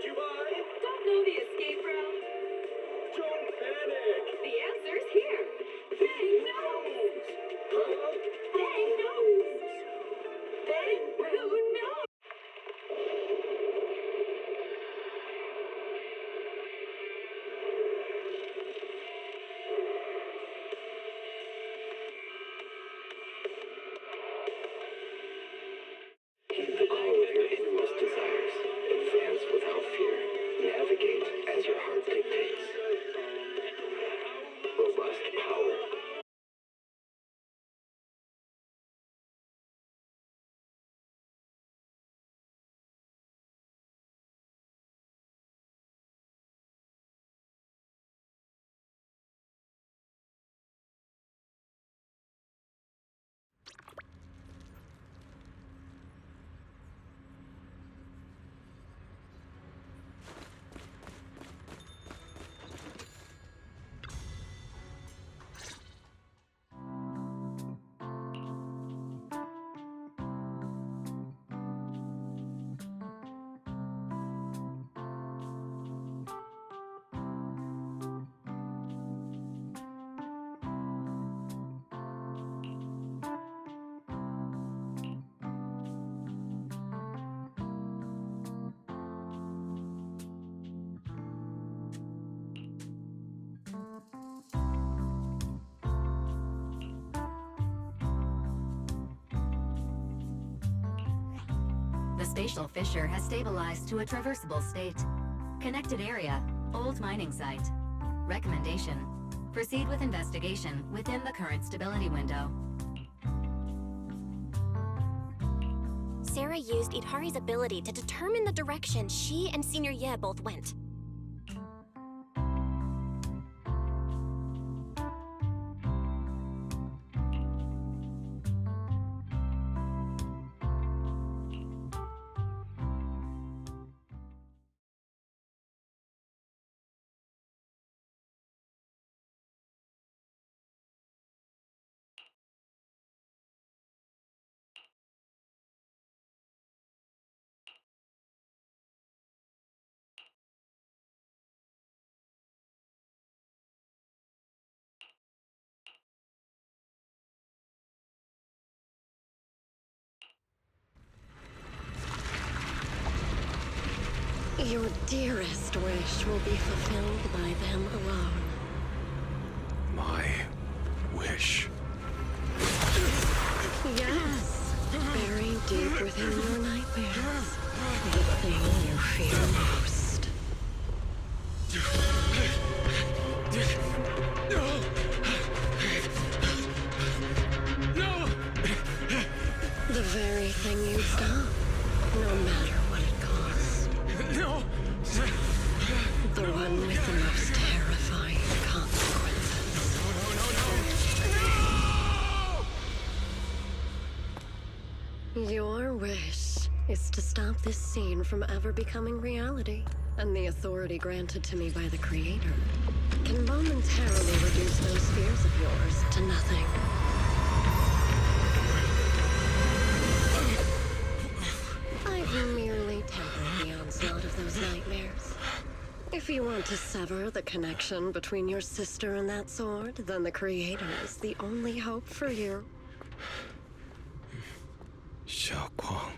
did you buy? Don't know the escape route? Don't panic. The answer's here. Bang knows. Huh? Bang knows. Bang who knows? Heed the call of your innermost desires. Advance without fear. Navigate as your heart dictates. Robust power. The spatial fissure has stabilized to a traversable state. Connected area, old mining site. Recommendation: proceed with investigation within the current stability window. Sarah used Idhari's ability to determine the direction she and Senior Ye both went. Your dearest wish will be fulfilled by them alone. My wish. Yes, buried deep within your nightmares. The thing you fear most. No! The very thing you stop, no matter what it costs. No! The one with the most terrifying consequences. Your wish is to stop this scene from ever becoming reality, and the authority granted to me by the Creator can momentarily reduce those fears of yours to nothing. I've merely tempered the onslaught of those nightmares. If you want to sever the connection between your sister and that sword, then the Creator is the only hope for you. Xiaoguang.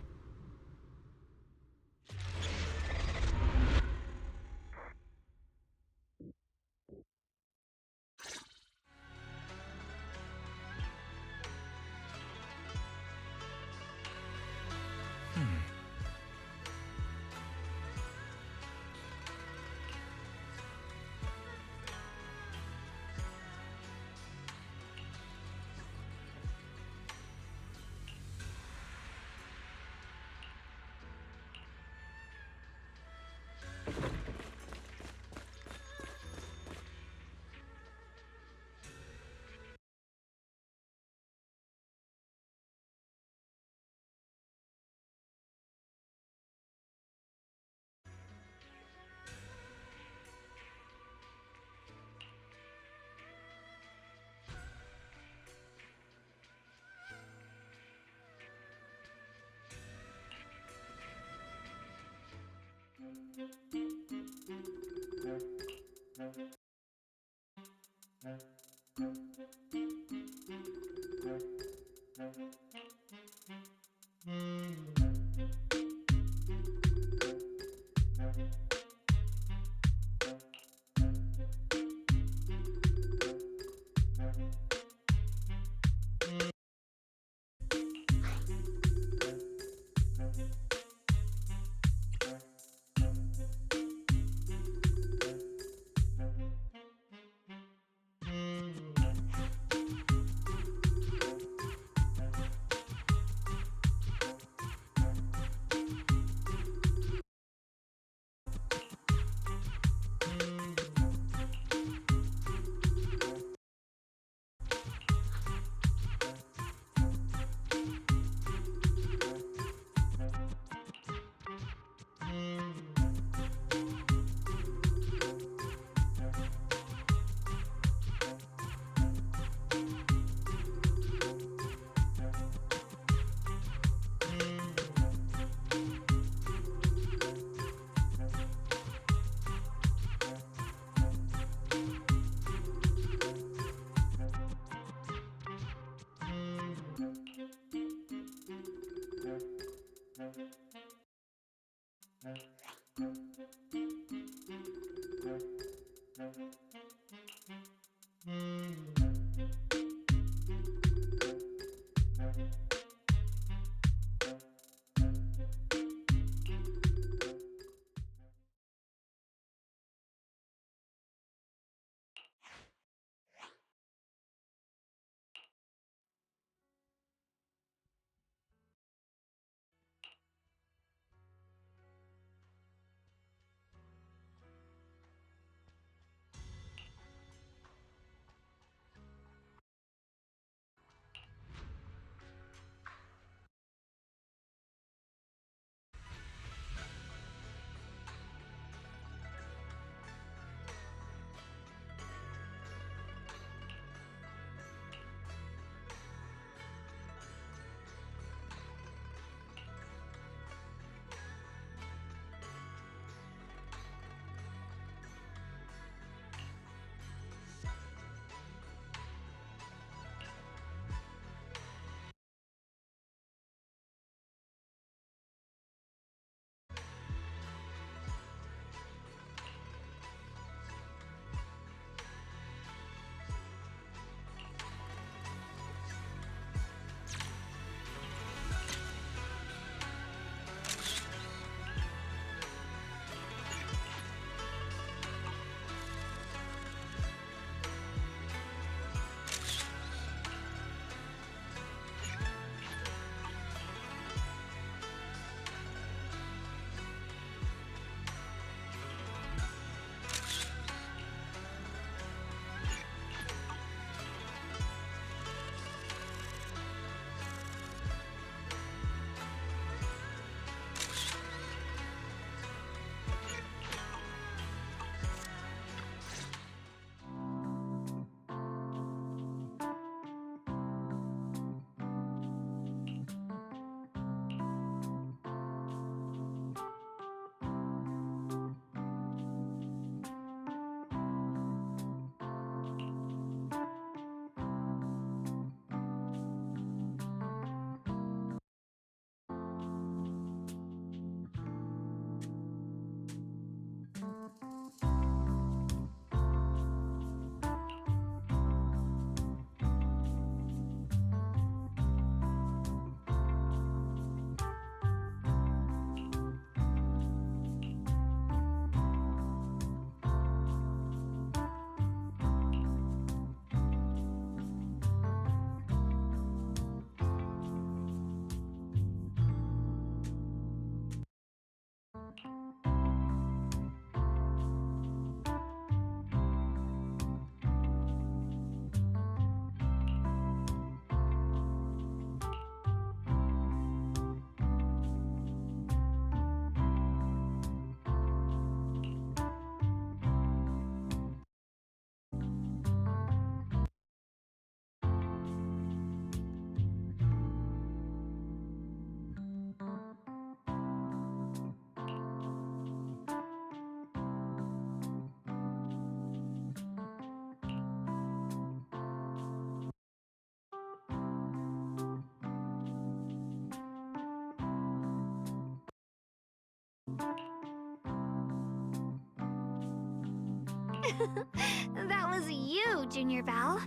That was you, Junior Val.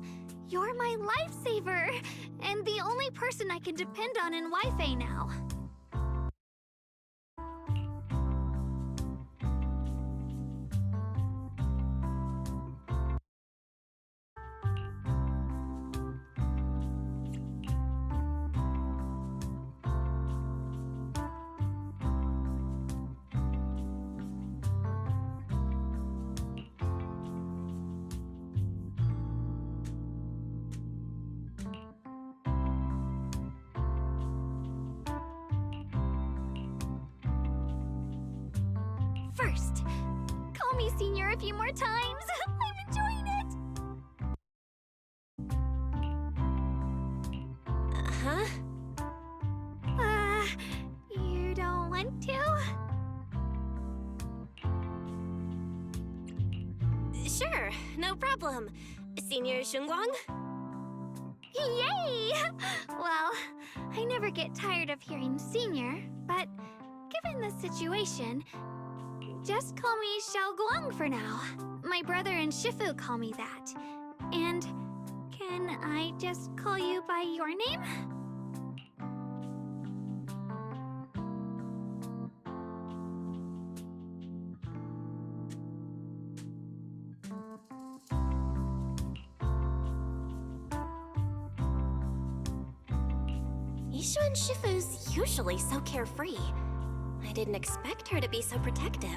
You're my lifesaver, and the only person I can depend on in Wi-Fi now. First, call me Senior a few more times. I'm enjoying it. Huh? You don't want to? Sure, no problem. Senior Shunguang? Yay! Well, I never get tired of hearing Senior, but given the situation, just call me Xiaoguang for now. My brother and Shifu call me that. And can I just call you by your name? Ishu and Shifu's usually so carefree. I didn't expect her to be so protective.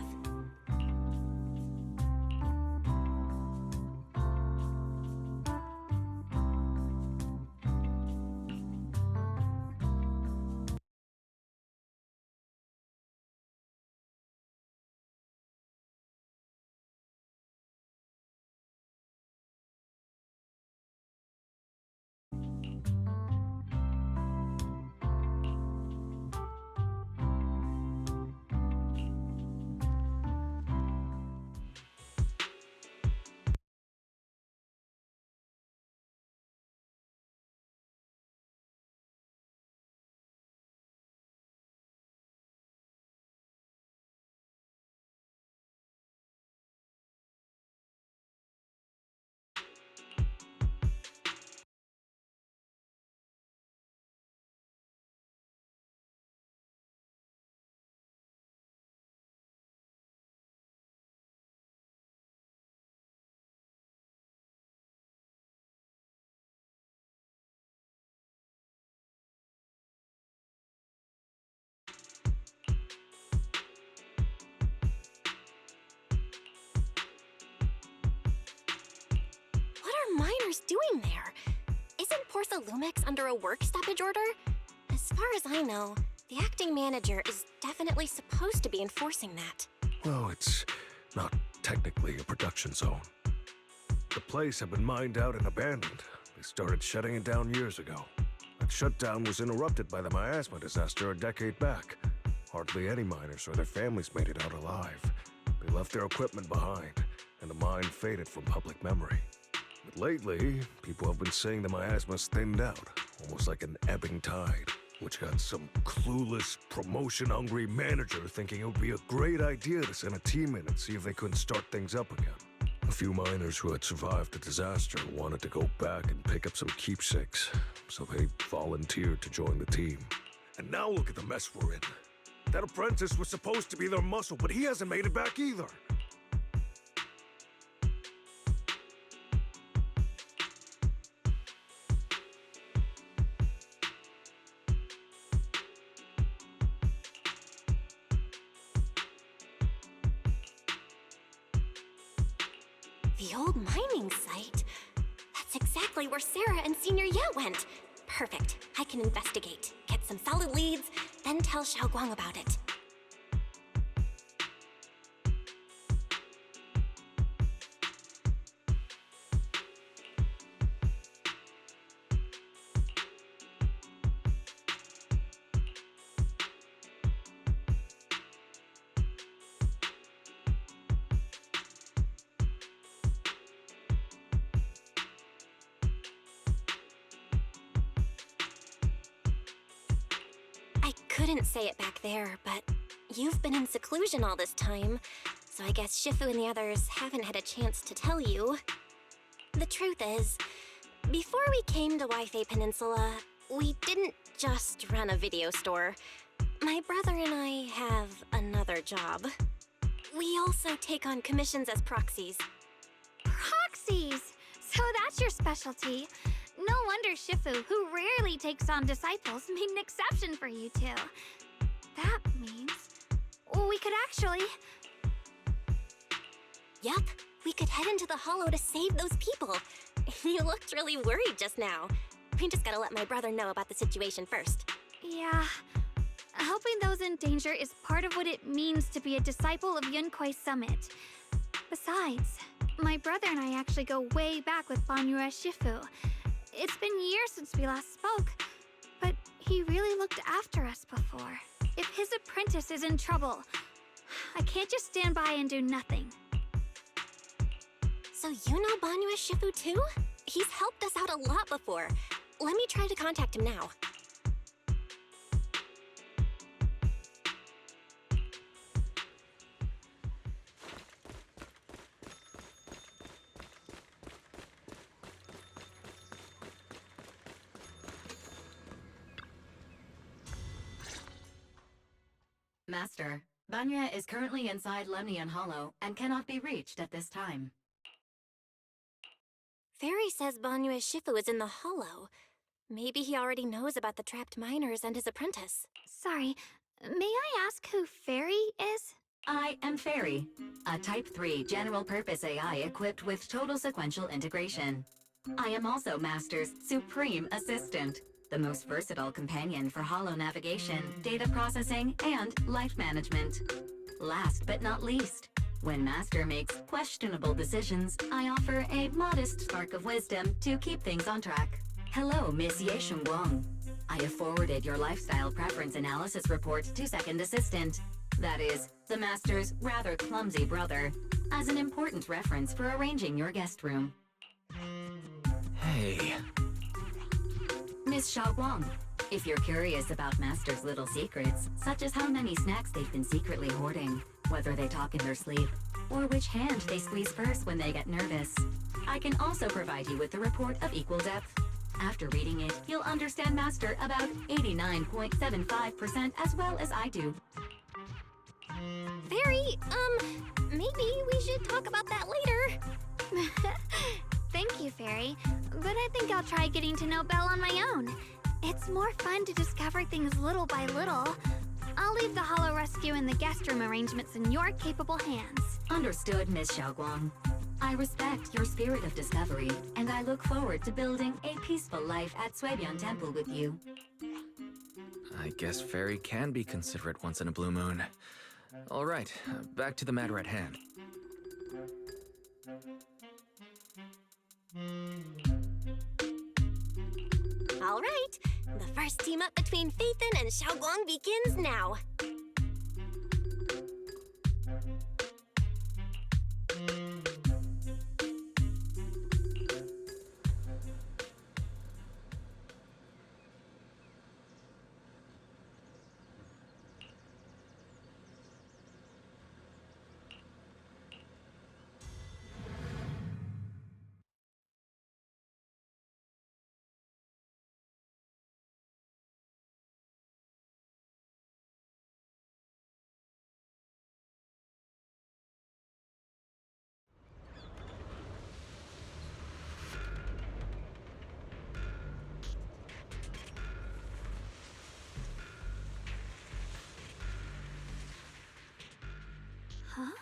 What are miners doing there? Isn't Porthalumix under a work stoppage order? As far as I know, the acting manager is definitely supposed to be enforcing that. Well, it's not technically a production zone. The place had been mined out and abandoned. They started shutting it down years ago. That shutdown was interrupted by the miasma disaster a decade back. Hardly any miners or their families made it out alive. They left their equipment behind, and the mine faded from public memory. But lately, people have been saying the miasma's thinned out, almost like an ebbing tide, which got some clueless, promotion-hungry manager thinking it would be a great idea to send a team in and see if they couldn't start things up again. A few miners who had survived the disaster wanted to go back and pick up some keepsakes, so they volunteered to join the team. And now look at the mess we're in. That apprentice was supposed to be their muscle, but he hasn't made it back either. The old mining site? That's exactly where Sarah and Senior Ye went. Perfect. I can investigate, get some solid leads, then tell Xiaoguang about it. I couldn't say it back there, but you've been in seclusion all this time, so I guess Shifu and the others haven't had a chance to tell you. The truth is, before we came to Wi-Fi Peninsula, we didn't just run a video store. My brother and I have another job. We also take on commissions as proxies. Proxies! So that's your specialty. No wonder Shifu, who rarely takes on disciples, made an exception for you two. That means we could actually... Yep, we could head into the Hollow to save those people. You looked really worried just now. We just gotta let my brother know about the situation first. Yeah. Helping those in danger is part of what it means to be a disciple of Yunkoi Summit. Besides, my brother and I actually go way back with Banyue Shifu. It's been years since we last spoke, but he really looked after us before. If his apprentice is in trouble, I can't just stand by and do nothing. So you know Banyue Shifu too? He's helped us out a lot before. Let me try to contact him now. Master, Banya is currently inside Lemnian Hollow and cannot be reached at this time. Fairy says Banyue Shifu is in the Hollow. Maybe he already knows about the trapped miners and his apprentice. Sorry, may I ask who Fairy is? I am Fairy, a Type 3 general-purpose AI equipped with total sequential integration. I am also Master's supreme assistant, the most versatile companion for holo navigation, data processing, and life management. Last but not least, when Master makes questionable decisions, I offer a modest spark of wisdom to keep things on track. Hello, Miss Ye Shunguang. I have forwarded your lifestyle preference analysis report to Second Assistant, that is, the Master's rather clumsy brother, as an important reference for arranging your guest room. Hey. Miss Xiaoguang, if you're curious about Master's little secrets, such as how many snacks they've been secretly hoarding, whether they talk in their sleep, or which hand they squeeze first when they get nervous, I can also provide you with a report of equal depth. After reading it, you'll understand Master about 89.75% as well as I do. Fairy, maybe we should talk about that later. Thank you, Fairy, but I think I'll try getting to know Belle on my own. It's more fun to discover things little by little. I'll leave the Hollow Rescue and the guest room arrangements in your capable hands. Understood, Miss Xiaoguang. I respect your spirit of discovery, and I look forward to building a peaceful life at Suibian Temple with you. I guess Fairy can be considerate once in a blue moon. All right, back to the matter at hand. All right, the first team up between Phaethon and Xiaoguang begins now. Huh?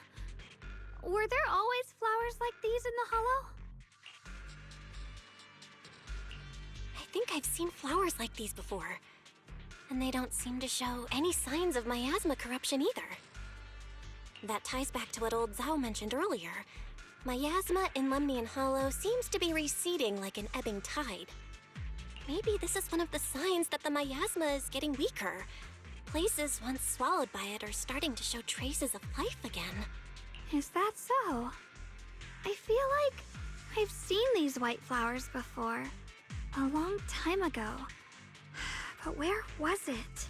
Were there always flowers like these in the Hollow? I think I've seen flowers like these before. And they don't seem to show any signs of miasma corruption either. That ties back to what old Zhao mentioned earlier. Miasma in Lemnian Hollow seems to be receding like an ebbing tide. Maybe this is one of the signs that the miasma is getting weaker. Places once swallowed by it are starting to show traces of life again. Is that so? I feel like I've seen these white flowers before. A long time ago. But where was it?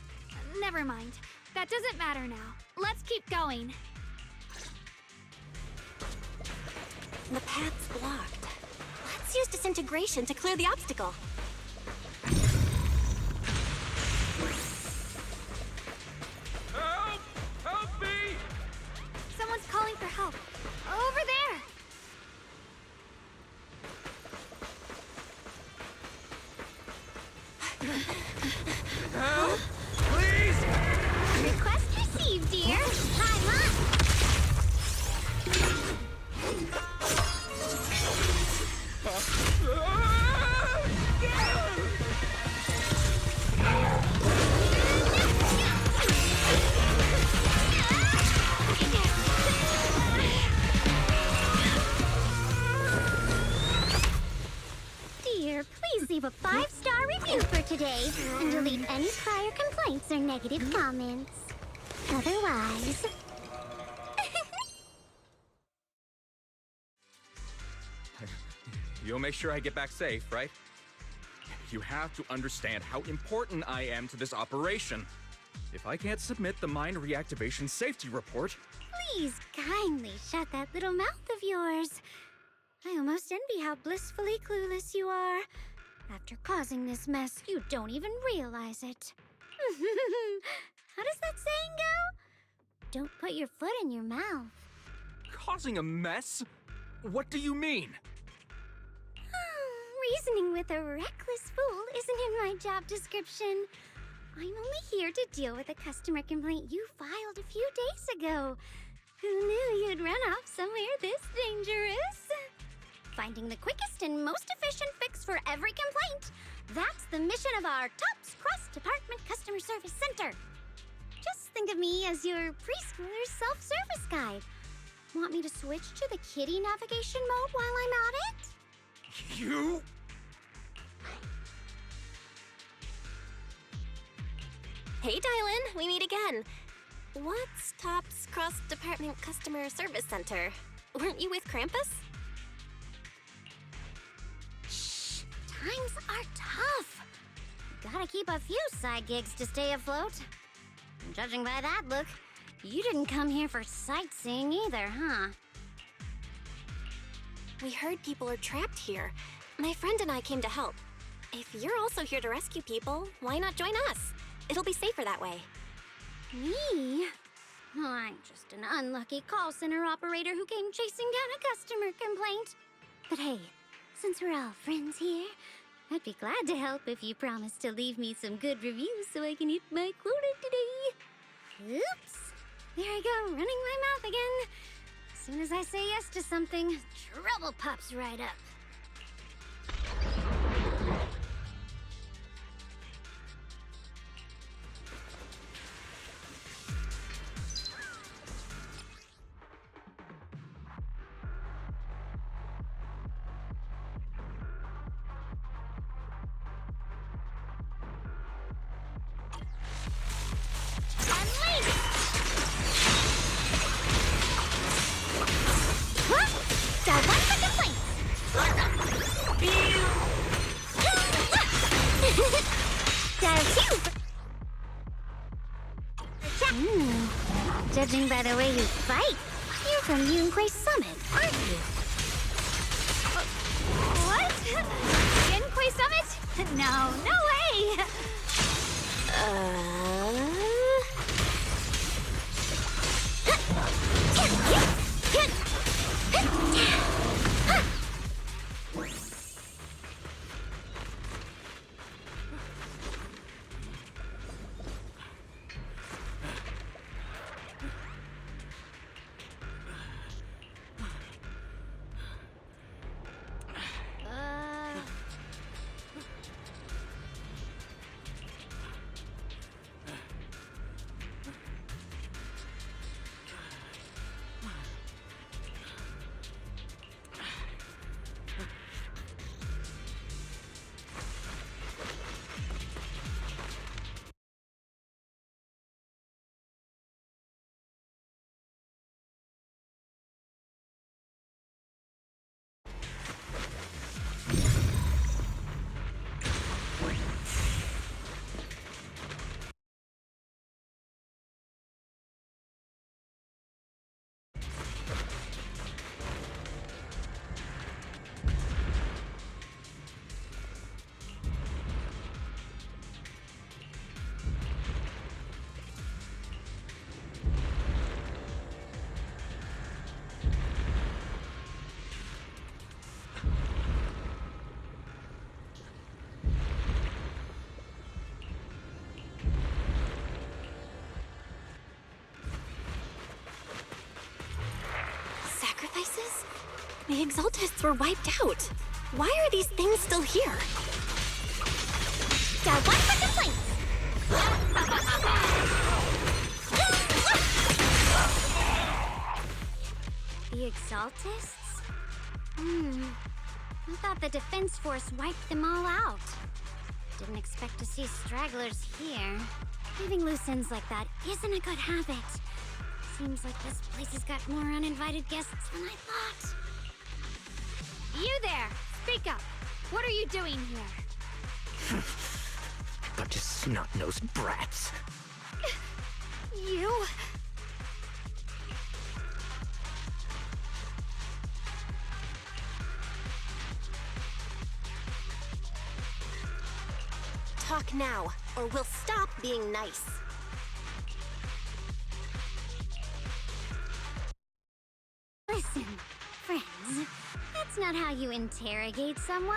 Never mind. That doesn't matter now. Let's keep going. The path's blocked. Let's use disintegration to clear the obstacle. Help! Help me! Someone's calling for help. Over there! Help! Please! Request received, dear. Time up! Dear, please leave a 5-star review for today and delete any prior complaints or negative comments. Otherwise... You'll make sure I get back safe, right? You have to understand how important I am to this operation. If I can't submit the mine reactivation safety report... Please kindly shut that little mouth of yours. I almost envy how blissfully clueless you are. After causing this mess, you don't even realize it. How does that saying go? Don't put your foot in your mouth. Causing a mess? What do you mean? Reasoning with a reckless fool isn't in my job description. I'm only here to deal with a customer complaint you filed a few days ago. Who knew you'd run off somewhere this dangerous? Finding the quickest and most efficient fix for every complaint. That's the mission of our TOPS Cross-Department Customer Service Center. Just think of me as your preschooler's self-service guide. Want me to switch to the kiddie navigation mode while I'm at it? You? Hey, Dylan, we meet again. What's TOPS Cross-Department Customer Service Center? Weren't you with Krampus? Shh, times are tough. Gotta keep a few side gigs to stay afloat. And judging by that look, you didn't come here for sightseeing either, huh? We heard people are trapped here. My friend and I came to help. If you're also here to rescue people, why not join us? It'll be safer that way. Me? Oh, I'm just an unlucky call center operator who came chasing down a customer complaint. But hey, since we're all friends here, I'd be glad to help if you promise to leave me some good reviews so I can hit my quota today. Oops. There I go, running my mouth again. As soon as I say yes to something, trouble pops right up. Judging by the way you fight, you're from Yunquay Summit, aren't you? What? Zenless Summit? No, no way! The Exaltists were wiped out. Why are these things still here? Got one for complaints! The Exaltists? I thought the Defense Force wiped them all out. Didn't expect to see stragglers here. Leaving loose ends like that isn't a good habit. Seems like this place has got more uninvited guests than I thought. You there! Speak up! What are you doing here? Bunch of snot-nosed brats. You? Talk now, or we'll stop being nice. Listen, friends, that's not how you interrogate someone.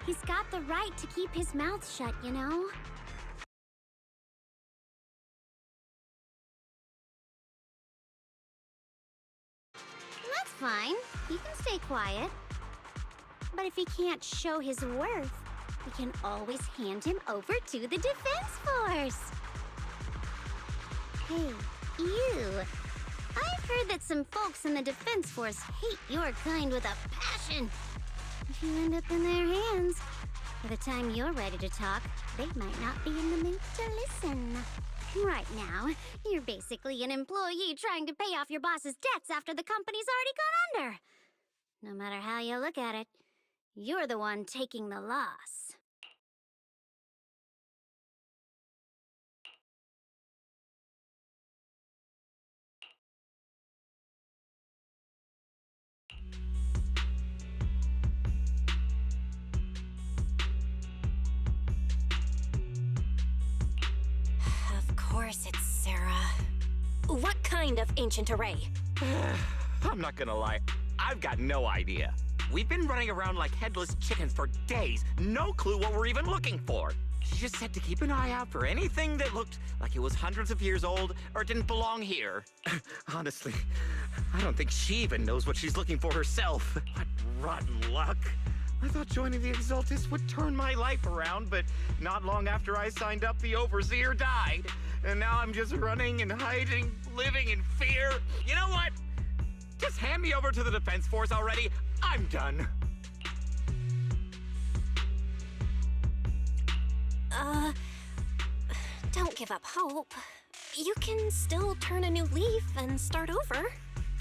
He's got the right to keep his mouth shut, you know? That's fine. He can stay quiet. But if he can't show his worth, we can always hand him over to the Defense Force. Hey, you. I've heard that some folks in the Defense Force hate your kind with a passion. If you end up in their hands, by the time you're ready to talk, they might not be in the mood to listen. Right now, you're basically an employee trying to pay off your boss's debts after the company's already gone under. No matter how you look at it, you're the one taking the loss. Of course it's Sarah. What kind of ancient array? I'm not gonna lie, I've got no idea. We've been running around like headless chickens for days, no clue what we're even looking for. She just said to keep an eye out for anything that looked like it was hundreds of years old or didn't belong here. Honestly, I don't think she even knows what she's looking for herself. What rotten luck. I thought joining the Exaltists would turn my life around, but not long after I signed up, the Overseer died. And now I'm just running and hiding, living in fear. You know what? Just hand me over to the Defense Force already. I'm done. Don't give up hope. You can still turn a new leaf and start over.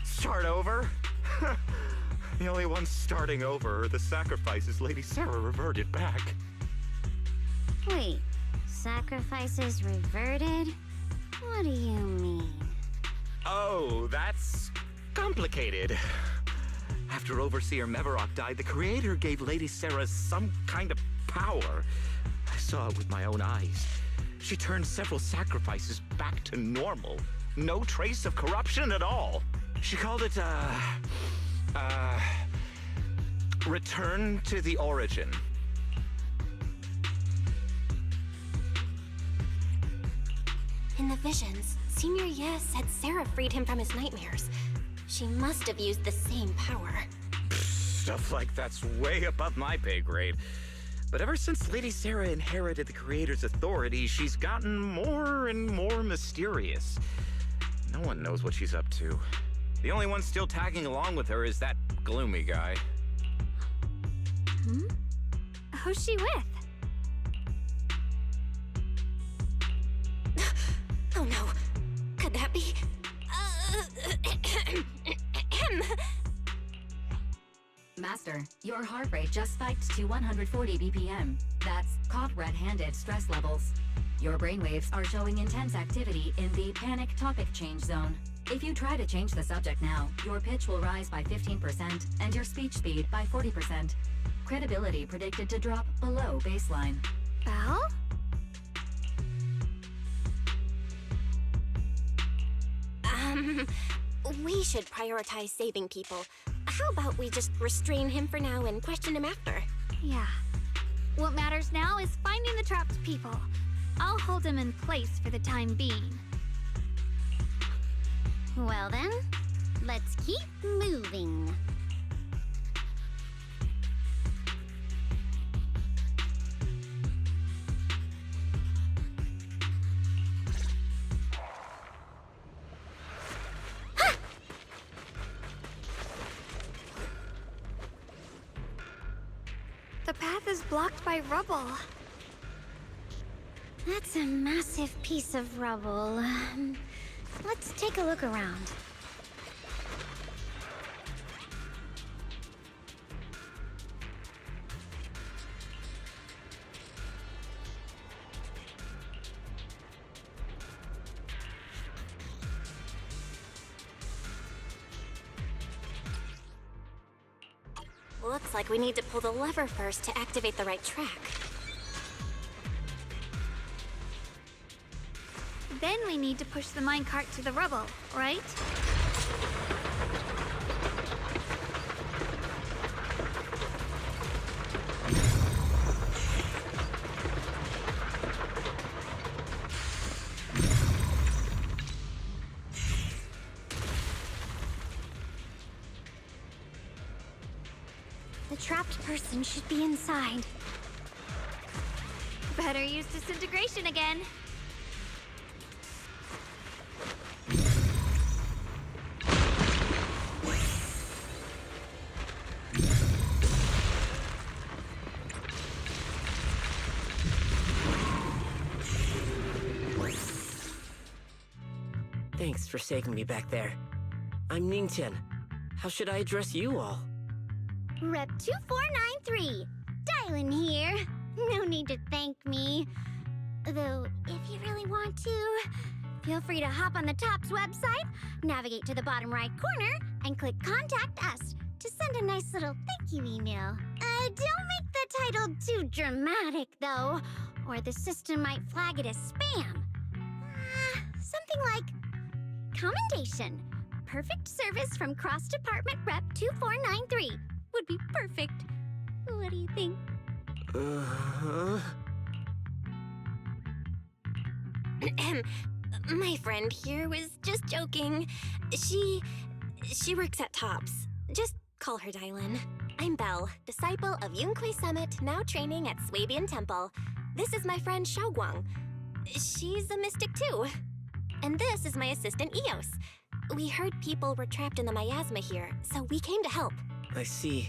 Start over? The only ones starting over are the sacrifices Lady Sarah reverted back. Wait, sacrifices reverted? What do you mean? Oh, that's complicated. After Overseer Mevarok died, the Creator gave Lady Sarah some kind of power. I saw it with my own eyes. She turned several sacrifices back to normal. No trace of corruption at all. She called it, Return to the Origin. In the visions, Senior Ye said Sarah freed him from his nightmares. She must have used the same power. Stuff like that's way above my pay grade. But ever since Lady Sarah inherited the Creator's authority, she's gotten more and more mysterious. No one knows what she's up to. The only one still tagging along with her is that gloomy guy. Who's she with? Oh no. Could that be... Master, your heart rate just spiked to 140 BPM. That's caught red-handed stress levels. Your brainwaves are showing intense activity in the panic topic change zone. If you try to change the subject now, your pitch will rise by 15% and your speech speed by 40%. Credibility predicted to drop below baseline. Belle? We should prioritize saving people. How about we just restrain him for now and question him after? Yeah. What matters now is finding the trapped people. I'll hold them in place for the time being. Well then, let's keep moving. blocked by rubble. That's a massive piece of rubble. Let's take a look around. Looks like we need to pull the lever first to activate the right track. Then we need to push the minecart to the rubble, right? The trapped person should be inside. Better use disintegration again. Thanks for saving me back there. I'm Ningtian. How should I address you all? Rep 2493. Dylan here. No need to thank me. Though, if you really want to, feel free to hop on the TOPS website, navigate to the bottom right corner, and click Contact Us to send a nice little thank you email. Don't make the title too dramatic, though, or the system might flag it as spam. Something like Commendation. Perfect service from Cross Department Rep 2493 would be perfect. What do you think? My friend here was just joking. She works at TOPS. Just call her Dylan. I'm Belle, disciple of Yunque Summit, now training at Swabian Temple. This is my friend Xiaoguang. She's a mystic too. And this is my assistant Eos. We heard people were trapped in the miasma here, so we came to help. I see.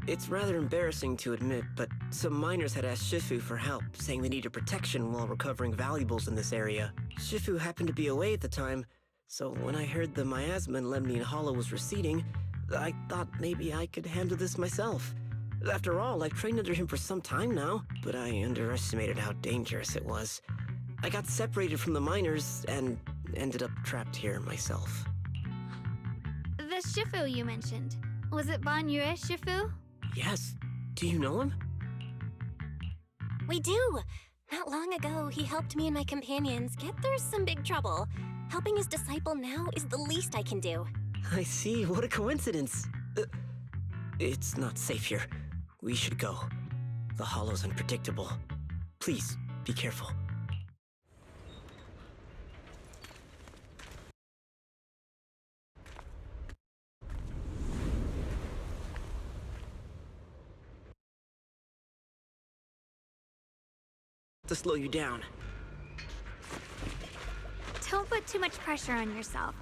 It's rather embarrassing to admit, but some miners had asked Shifu for help, saying they needed protection while recovering valuables in this area. Shifu happened to be away at the time, so when I heard the miasma in Lemnian Hollow was receding, I thought maybe I could handle this myself. After all, I've trained under him for some time now, but I underestimated how dangerous it was. I got separated from the miners and ended up trapped here myself. The Shifu you mentioned. Was it Ban Yue Shifu? Yes. Do you know him? We do! Not long ago, he helped me and my companions get through some big trouble. Helping his disciple now is the least I can do. I see. What a coincidence. It's not safe here. We should go. The hollow's unpredictable. Please, be careful. To slow you down. Don't put too much pressure on yourself.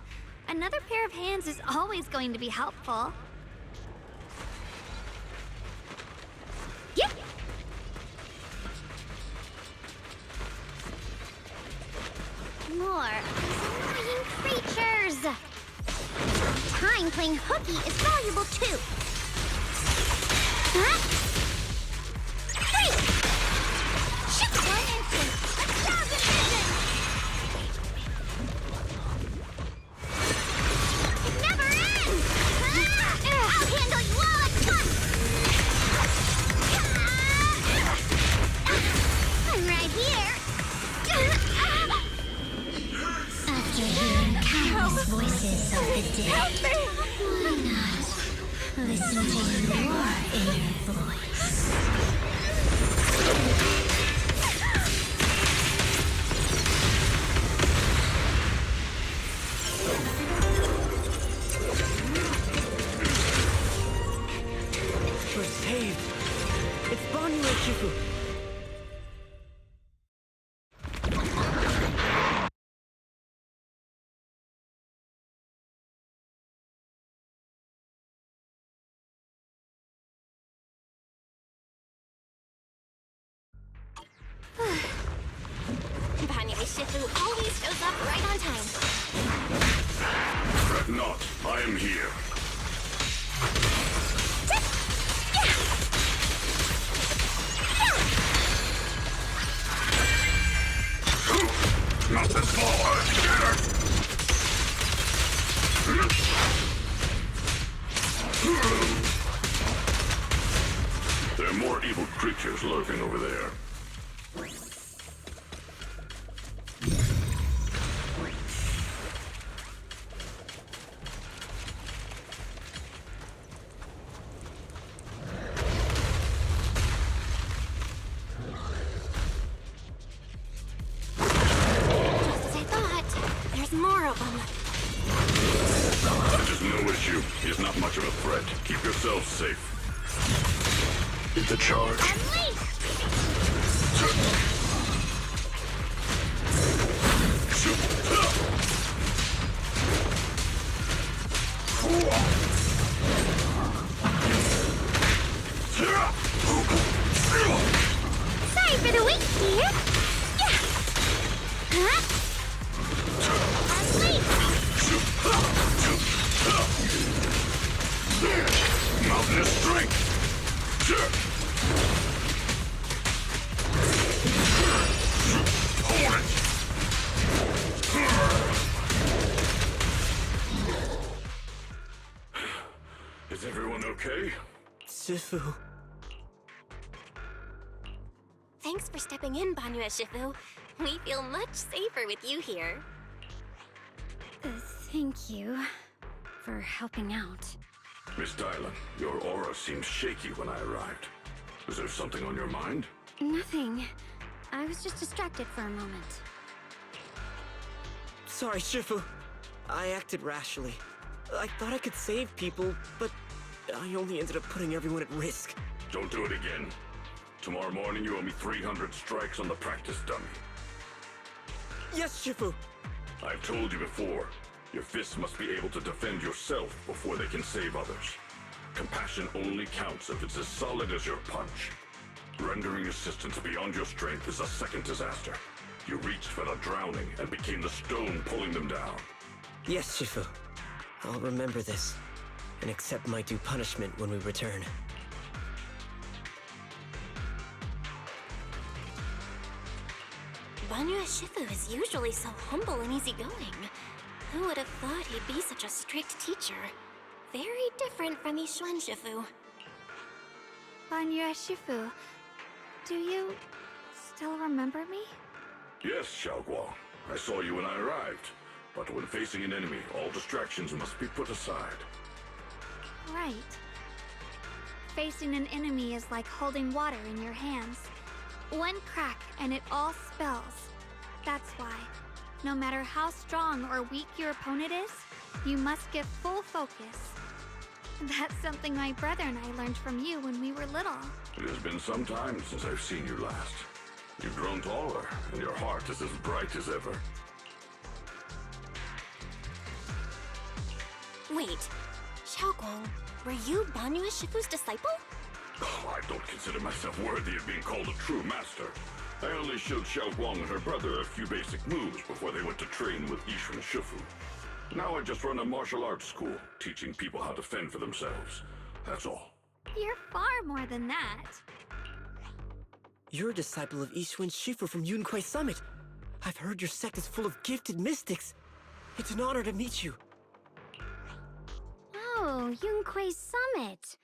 Another pair of hands is always going to be helpful. Yep. More annoying creatures! Time playing hooky is valuable too! Huh? Freeze! Shoot! 1 instant! 1,000 vision! It never ends! I'll handle you all at once! I'm right here! After hearing countless voices of the dead, why not listen to your inner voice? We're saved. It's Banyu and Shifu. Shifu always shows up right on time. Fret not, I am here. Not this far, scatter! There are more evil creatures lurking over there. Just as I thought. There's more of them. That is no issue. He is not much of a threat. Keep yourselves safe. It's a charge. Sorry for the wait, dear. Yeah. Huh? Mountainous strength! Hold it! Is everyone okay? Shifu. Thanks for stepping in, Banyue Shifu. We feel much safer with you here. Thank you for helping out. Miss Dylan, your aura seemed shaky when I arrived. Is there something on your mind? Nothing. I was just distracted for a moment. Sorry, Shifu. I acted rashly. I thought I could save people, but I only ended up putting everyone at risk. Don't do it again. Tomorrow morning you owe me 300 strikes on the practice dummy. Yes, Shifu! I've told you before, your fists must be able to defend yourself before they can save others. Compassion only counts if it's as solid as your punch. Rendering assistance beyond your strength is a second disaster. You reached for the drowning and became the stone pulling them down. Yes, Shifu. I'll remember this, and accept my due punishment when we return. Banyue Shifu is usually so humble and easygoing. Who would have thought he'd be such a strict teacher? Very different from Yixuan Shifu. Banyue Shifu, do you still remember me? Yes, Xiaoguang. I saw you when I arrived. But when facing an enemy, all distractions must be put aside. Right. Facing an enemy is like holding water in your hands. One crack and it all spills. That's why, no matter how strong or weak your opponent is, you must give full focus. That's something my brother and I learned from you when we were little. It has been some time since I've seen you last. You've grown taller, and your heart is as bright as ever. Wait, Xiaoguang, were you Banyue Shifu's disciple? Oh, I don't consider myself worthy of being called a true master. I only showed Xiaoguang and her brother a few basic moves before they went to train with Yixuan Shifu. Now I just run a martial arts school, teaching people how to fend for themselves. That's all. You're far more than that. You're a disciple of Yixuan Shifu from Yunquai Summit. I've heard your sect is full of gifted mystics. It's an honor to meet you. Oh, Yunquai Summit.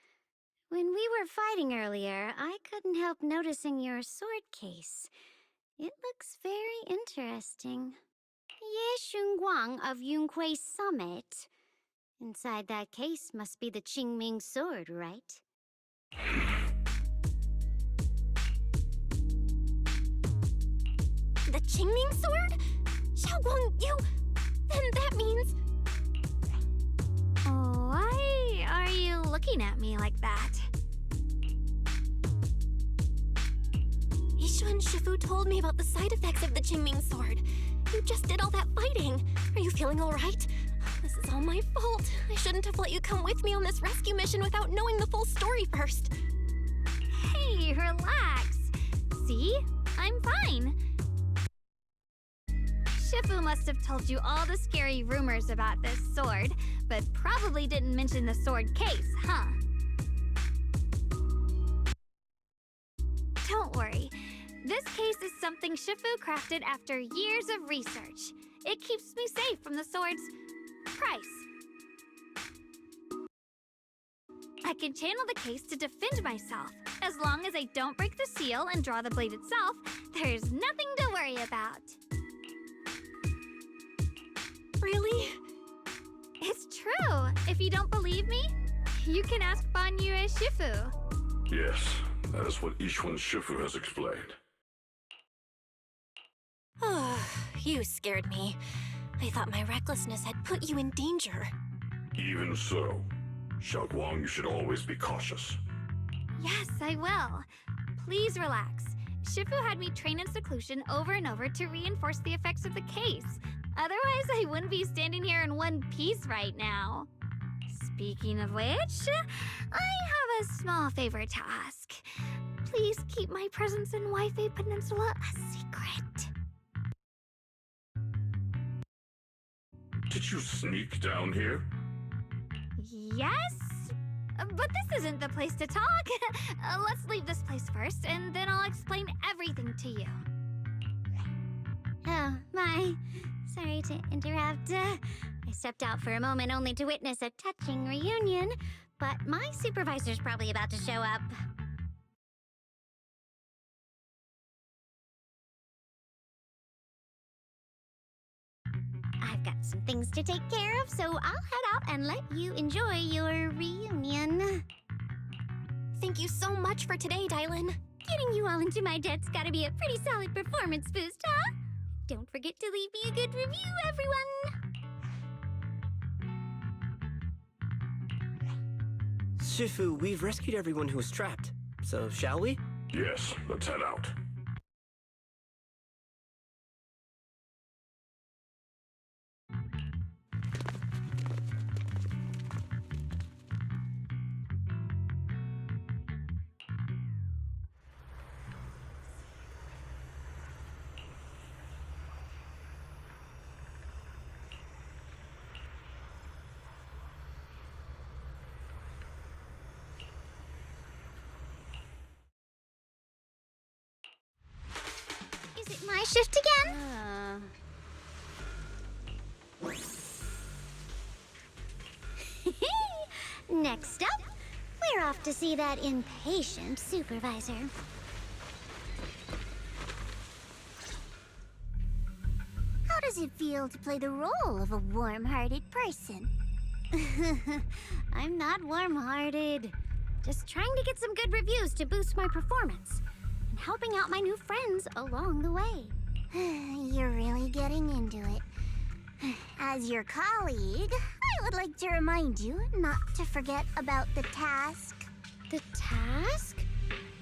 When we were fighting earlier, I couldn't help noticing your sword case. It looks very interesting. Ye Xunguang of Yunquai Summit. Inside that case must be the Qingming sword, right? The Qingming sword? Xiaoguang, you... Then that means... Why are you looking at me like that? Yixuan Shifu told me about the side effects of the Qingming sword. You just did all that fighting. Are you feeling all right? This is all my fault. I shouldn't have let you come with me on this rescue mission without knowing the full story first. Hey, relax. See? I'm fine. Shifu must have told you all the scary rumors about this sword, but probably didn't mention the sword case, huh? Don't worry. This case is something Shifu crafted after years of research. It keeps me safe from the sword's price. I can channel the case to defend myself. As long as I don't break the seal and draw the blade itself, there's nothing to worry about. Really? It's true. If you don't believe me, you can ask Banyue Shifu. Yes, that is what Ishwan Shifu has explained. Oh, you scared me. I thought my recklessness had put you in danger. Even so, Xiaoguang, you should always be cautious. Yes, I will. Please relax. Shifu had me train in seclusion over and over to reinforce the effects of the case. Otherwise, I wouldn't be standing here in one piece right now. Speaking of which, I have a small favor to ask. Please keep my presence in Wi-Fi Peninsula a secret. Did you sneak down here? Yes? But this isn't the place to talk. Let's leave this place first, and then I'll explain everything to you. Oh, my. Sorry to interrupt. I stepped out for a moment only to witness a touching reunion, but my supervisor's probably about to show up. I've got some things to take care of, so I'll head out and let you enjoy your reunion. Thank you so much for today, Dylan. Getting you all into my debt's gotta be a pretty solid performance boost, huh? Don't forget to leave me a good review, everyone! Shifu, we've rescued everyone who was trapped. So, shall we? Yes, let's head out. Is it my shift again? Next up, we're off to see that impatient supervisor. How does it feel to play the role of a warm-hearted person? I'm not warm-hearted. Just trying to get some good reviews to boost my performance. And helping out my new friends along the way. You're really getting into it. As your colleague, I would like to remind you not to forget about the task. The task?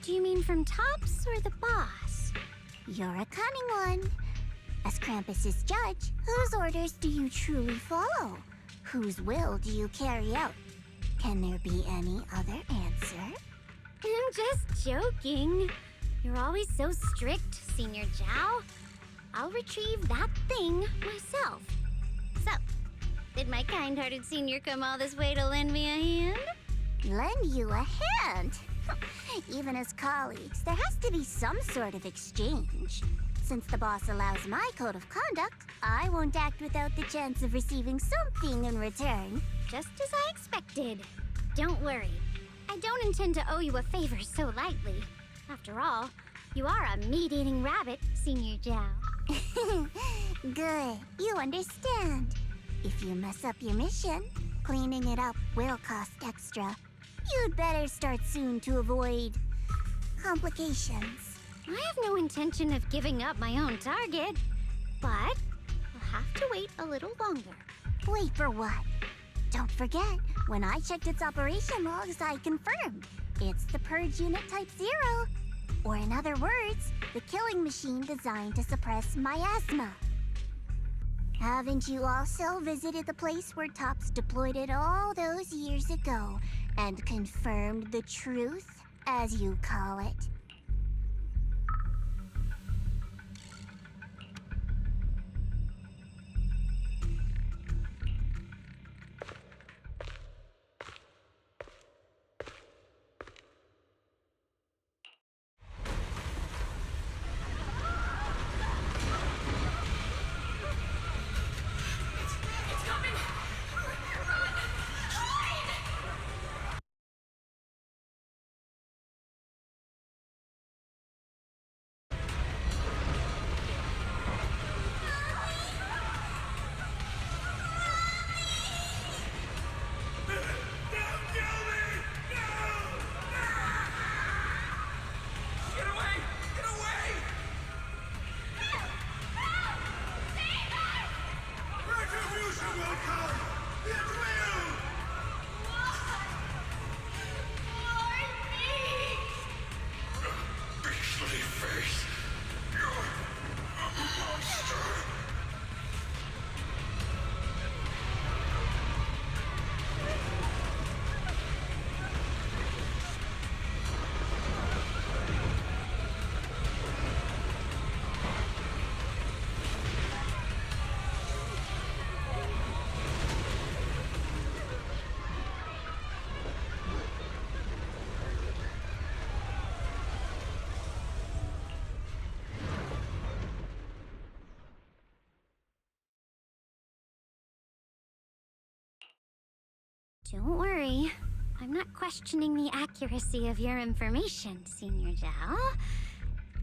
Do you mean from Tops or the boss? You're a cunning one. As Krampus's judge, whose orders do you truly follow? Whose will do you carry out? Can there be any other answer? I'm just joking. You're always so strict, Senior Zhao. I'll retrieve that thing myself. So, did my kind-hearted senior come all this way to lend me a hand? Lend you a hand? Even as colleagues, there has to be some sort of exchange. Since the boss allows my code of conduct, I won't act without the chance of receiving something in return. Just as I expected. Don't worry. I don't intend to owe you a favor so lightly. After all, you are a meat-eating rabbit, Senior Zhao. Good. You understand. If you mess up your mission, cleaning it up will cost extra. You'd better start soon to avoid complications. I have no intention of giving up my own target, but I'll have to wait a little longer. Wait for what? Don't forget, when I checked its operation logs, I confirmed. It's the Purge Unit Type 0. Or in other words, the killing machine designed to suppress miasma. Haven't you also visited the place where Tops deployed it all those years ago and confirmed the truth, as you call it? Don't worry. I'm not questioning the accuracy of your information, Senior Zhao.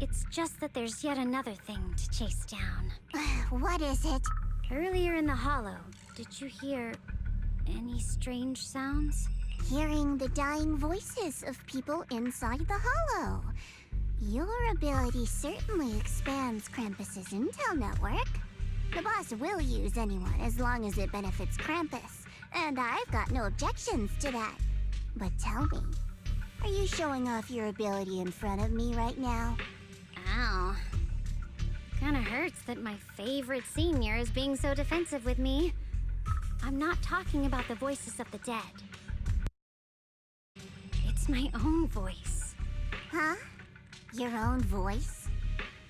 It's just that there's yet another thing to chase down. What is it? Earlier in the hollow, did you hear any strange sounds? Hearing the dying voices of people inside the hollow. Your ability certainly expands Krampus's intel network. The boss will use anyone as long as it benefits Krampus, and I've got no objections to that. But tell me, are you showing off your ability in front of me right now? Ow. Kinda hurts that my favorite senior is being so defensive with me. I'm not talking about the voices of the dead. It's my own voice. Huh? Your own voice?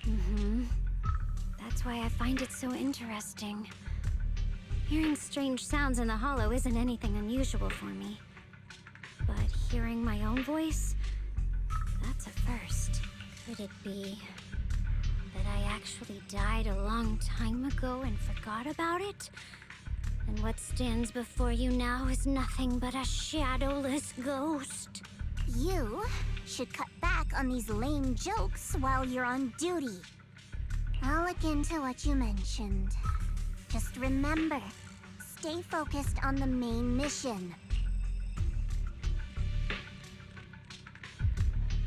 Mm-hmm. That's why I find it so interesting. Hearing strange sounds in the hollow isn't anything unusual for me. But hearing my own voice, that's a first. Could it be that I actually died a long time ago and forgot about it? And what stands before you now is nothing but a shadowless ghost. You should cut back on these lame jokes while you're on duty. I'll look into what you mentioned. Just remember, stay focused on the main mission.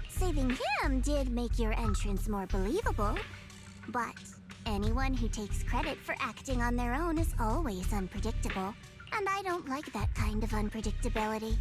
Saving him did make your entrance more believable, but anyone who takes credit for acting on their own is always unpredictable, and I don't like that kind of unpredictability.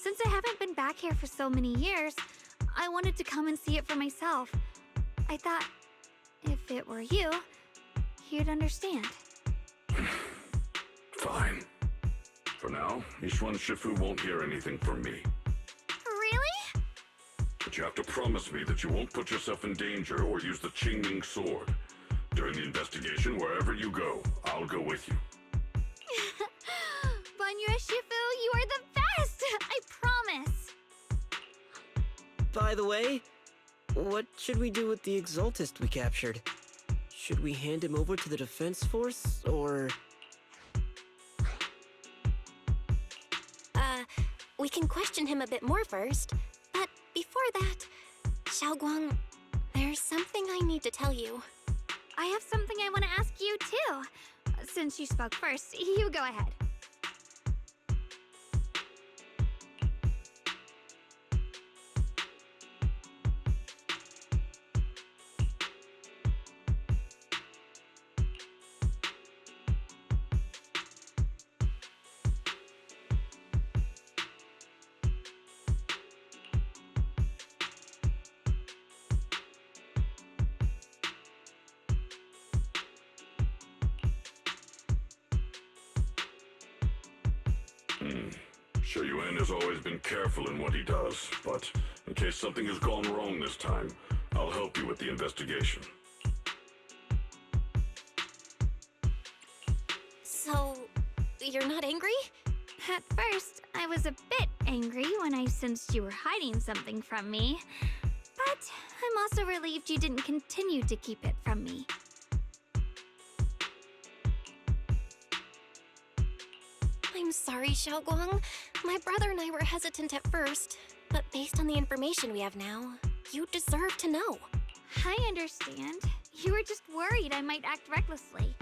Since I haven't been back here for so many years, I wanted to come and see it for myself. I thought, if it were you, you'd understand. Fine. For now, Ishwan Shifu won't hear anything from me. Really? But you have to promise me that you won't put yourself in danger or use the Qingming sword. During the investigation, wherever you go, I'll go with you. Banya Shifu, you are the best! I promise! By the way, what should we do with the Exaltist we captured? Should we hand him over to the defense force, or...? We can question him a bit more first. But before that, Xiaoguang, there's something I need to tell you. I have something I want to ask you, too. Since you spoke first, you go ahead. Sure, Yuan has always been careful in what he does, but in case something has gone wrong this time, I'll help you with the investigation. So, you're not angry? At first, I was a bit angry when I sensed you were hiding something from me. But I'm also relieved you didn't continue to keep it from me. I'm sorry, Xiaoguang. My brother and I were hesitant at first, but based on the information we have now, you deserve to know. I understand. You were just worried I might act recklessly.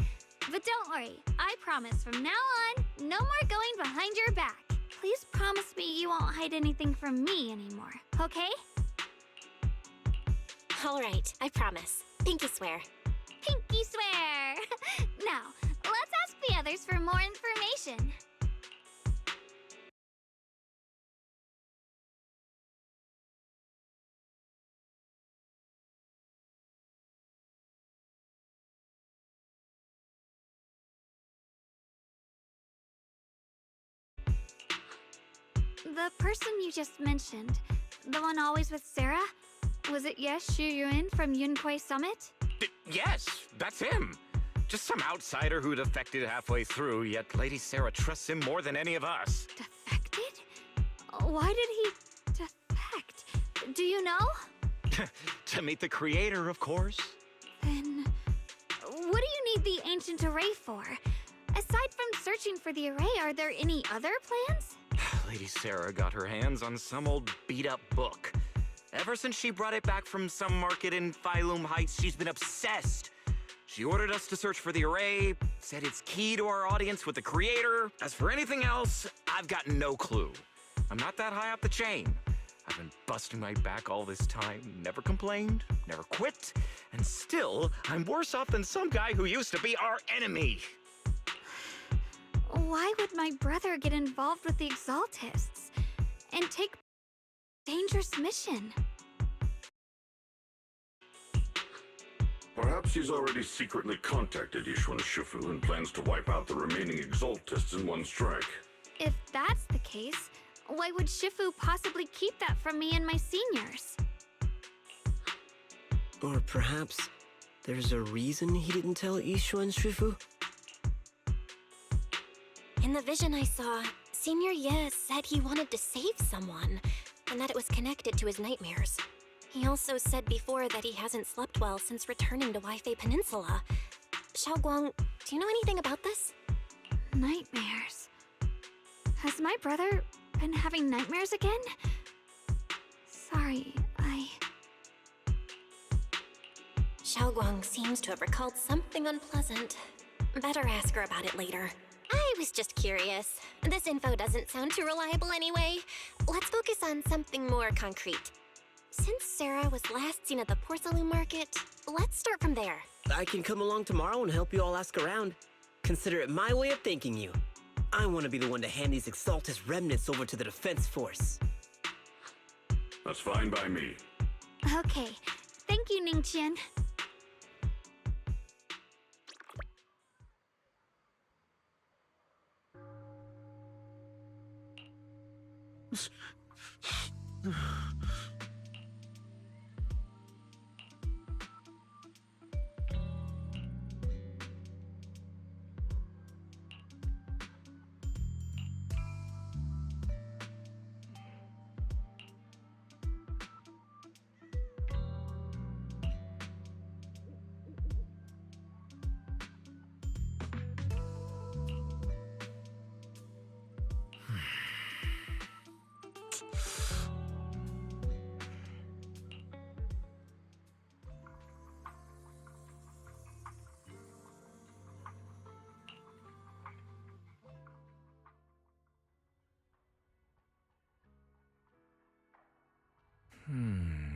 But don't worry, I promise from now on, no more going behind your back. Please promise me you won't hide anything from me anymore, okay? All right, I promise. Pinky swear. Pinky swear! Now, let's ask the others for more information. The person you just mentioned, the one always with Sarah? Was it Yes Shuyuin from Yunquei Summit? Yes, that's him. Just some outsider who defected halfway through, yet Lady Sarah trusts him more than any of us. Defected? Why did he defect? Do you know? To meet the creator, of course. Then, what do you need the ancient array for? Aside from searching for the array, are there any other plans? Lady Sarah got her hands on some old beat-up book. Ever since she brought it back from some market in Phylum Heights, she's been obsessed. She ordered us to search for the array, said it's key to our audience with the creator. As for anything else, I've got no clue. I'm not that high up the chain. I've been busting my back all this time, never complained, never quit, and still, I'm worse off than some guy who used to be our enemy. Why would my brother get involved with the Exaltists and take dangerous mission? Perhaps he's already secretly contacted Yishuan Shifu and plans to wipe out the remaining Exaltists in one strike. If that's the case, why would Shifu possibly keep that from me and my seniors? Or perhaps there's a reason he didn't tell Yishuan Shifu? In the vision I saw, Senior Ye said he wanted to save someone, and that it was connected to his nightmares. He also said before that he hasn't slept well since returning to Waifei Peninsula. Xiaoguang, do you know anything about this? Nightmares. Has my brother been having nightmares again? Sorry, Xiaoguang seems to have recalled something unpleasant. Better ask her about it later. I was just curious. This info doesn't sound too reliable anyway. Let's focus on something more concrete. Since Sarah was last seen at the porcelain market, let's start from there. I can come along tomorrow and help you all ask around. Consider it my way of thanking you. I want to be the one to hand these Exaltus remnants over to the defense force. That's fine by me. Okay. Thank you, Ningqian. Hmm.